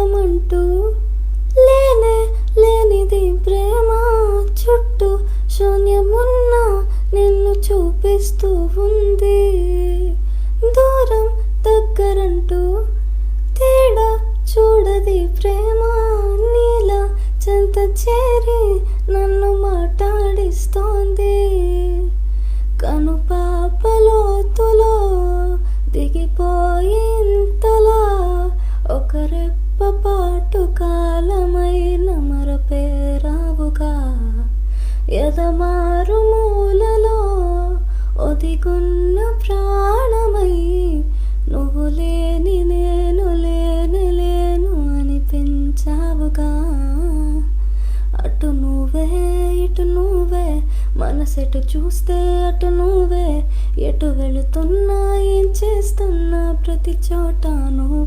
దూరమంటూ లేనే లేనిది ప్రేమ, చుట్టూ శూన్యమున్న నిన్ను చూపిస్తూ ఉంది. దూరం దగ్గరంటూ తేడా చూడది ప్రేమ, నీలా చెంత చేరి నన్ను మాట్లాడిస్తోంది. కనుపాపలోతులో దిగిపోయింతలా ఒక రెప్ప పాటు కాలమైన మరపేరావుగా, ఎదమారు మూలలో ఒదిగున్న ప్రాణమై నువ్వు లేని నేను లేను అనిపించావుగా. అటు నువ్వే ఇటు నువ్వే, మనసెటు చూస్తే అటు నువ్వే, ఎటు వెళుతున్నా ఏం చేస్తున్నా ప్రతి చోట నువ్వు.